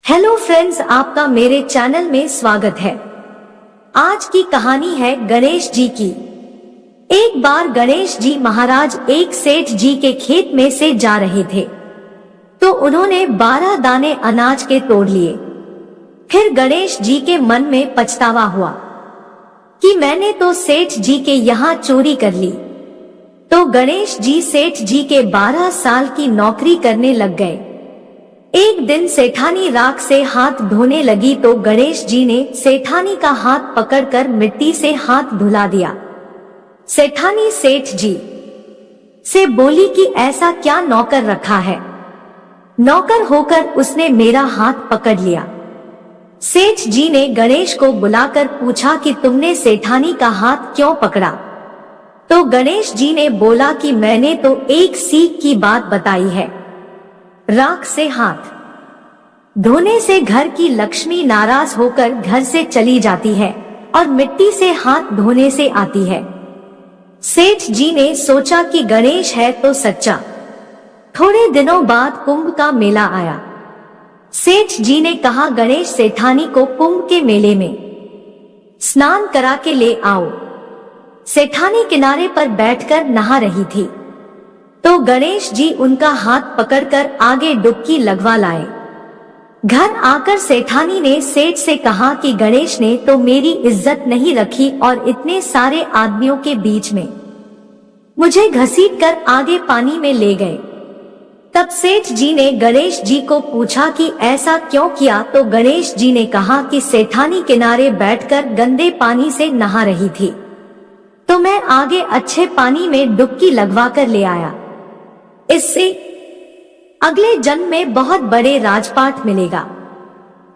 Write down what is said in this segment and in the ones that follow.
Hello friends, आपका मेरे channel में स्वागत है। आज की कहानी है गणेश जी की। एक बार गणेश जी महाराज एक सेठ जी के खेत में से जा रहे थे, तो उन्होंने 12 दाने अनाज के तोड़ लिए। फिर गणेश जी के मन में पछतावा हुआ कि मैंने तो सेठ जी के यहाँ चोरी कर ली। तो गणेश जी सेठ जी के 12 साल की नौकरी करने लग गए। एक दिन सेठानी राख से हाथ धोने लगी तो गणेश जी ने सेठानी का हाथ पकड़कर मिट्टी से हाथ धुला दिया। सेठानी सेठ जी से बोली कि ऐसा क्या नौकर रखा है, नौकर होकर उसने मेरा हाथ पकड़ लिया। सेठ जी ने गणेश को बुलाकर पूछा कि तुमने सेठानी का हाथ क्यों पकड़ा? तो गणेश जी ने बोला कि मैंने तो एक सीख की बात बताई है। राख से हाथ धोने से घर की लक्ष्मी नाराज होकर घर से चली जाती है और मिट्टी से हाथ धोने से आती है। सेठ जी ने सोचा कि गणेश है तो सच्चा। थोड़े दिनों बाद कुंभ का मेला आया। सेठ जी ने कहा गणेश सेठानी को कुंभ के मेले में स्नान करा के ले आओ। सेठानी किनारे पर बैठकर नहा रही थी, तो गणेश जी उनका हाथ पकड़कर आगे डुबकी लगवा लाए। घर आकर सेठानी ने सेठ से कहा कि गणेश ने तो मेरी इज्जत नहीं रखी और इतने सारे आदमियों के बीच में मुझे घसीटकर आगे पानी में ले गए। तब सेठ जी ने गणेश जी को पूछा कि ऐसा क्यों किया? तो गणेश जी ने कहा कि सेठानी किनारे बैठकर गंदे पानी से नहा रही थी, तो मैं आगे अच्छे पानी में डुबकी लगवा कर ले आया। इससे अगले जन्म में बहुत बड़े राजपाट मिलेगा।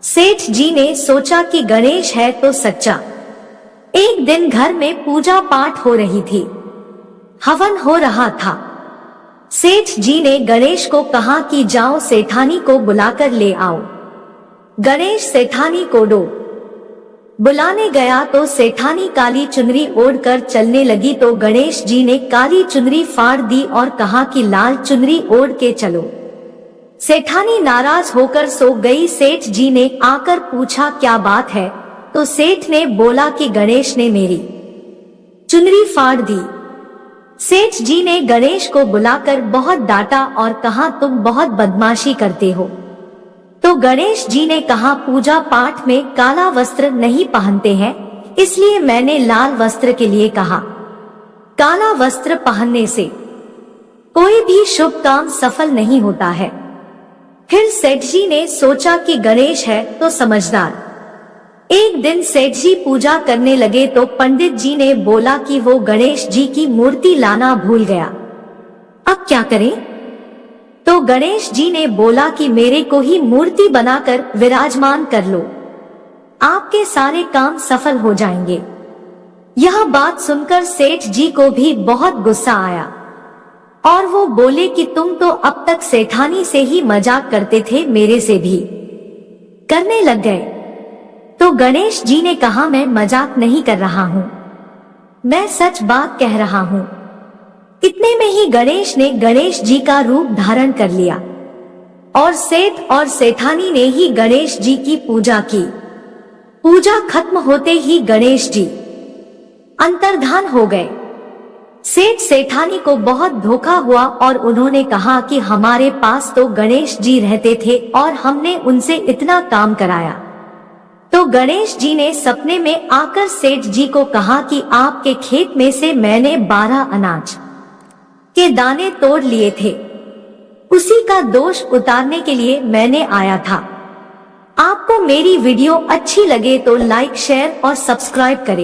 सेठ जी ने सोचा कि गणेश है तो सच्चा। एक दिन घर में पूजा पाठ हो रही थी, हवन हो रहा था। सेठ जी ने गणेश को कहा कि जाओ सेठानी को बुलाकर ले आओ। गणेश सेठानी को बुलाने गया तो सेठानी काली चुनरी ओढ़कर चलने लगी, तो गणेश जी ने काली चुनरी फाड़ दी और कहा कि लाल चुनरी ओढ़ के चलो। सेठानी नाराज होकर सो गई। सेठ जी ने आकर पूछा क्या बात है? तो सेठ ने बोला कि गणेश ने मेरी चुनरी फाड़ दी। सेठ जी ने गणेश को बुलाकर बहुत डांटा और कहा तुम बहुत बदमाशी करते हो। तो गणेश जी ने कहा पूजा पाठ में काला वस्त्र नहीं पहनते हैं, इसलिए मैंने लाल वस्त्र के लिए कहा। काला वस्त्र पहनने से कोई भी शुभ काम सफल नहीं होता है। फिर सेठ जी ने सोचा कि गणेश है तो समझदार। एक दिन सेठ जी पूजा करने लगे तो पंडित जी ने बोला कि वो गणेश जी की मूर्ति लाना भूल गया, अब क्या करें? तो गणेश जी ने बोला कि मेरे को ही मूर्ति बनाकर विराजमान कर लो, आपके सारे काम सफल हो जाएंगे। यह बात सुनकर सेठ जी को भी बहुत गुस्सा आया और वो बोले कि तुम तो अब तक सेठानी से ही मजाक करते थे, मेरे से भी करने लग गए। तो गणेश जी ने कहा मैं मजाक नहीं कर रहा हूँ, मैं सच बात कह रहा हूँ। इतने में ही गणेश ने गणेश जी का रूप धारण कर लिया और सेठ और सेठानी ने ही गणेश जी की पूजा की। पूजा खत्म होते ही गणेश जी अंतर्धान हो गए। सेठ सेठानी को बहुत धोखा हुआ और उन्होंने कहा कि हमारे पास तो गणेश जी रहते थे और हमने उनसे इतना काम कराया। तो गणेश जी ने सपने में आकर सेठ जी को कहा कि आपके खेत में से मैंने 12 अनाज के दाने तोड़ लिए थे, उसी का दोष उतारने के लिए मैंने आया था। आपको मेरी वीडियो अच्छी लगे तो लाइक, शेयर और सब्सक्राइब करें।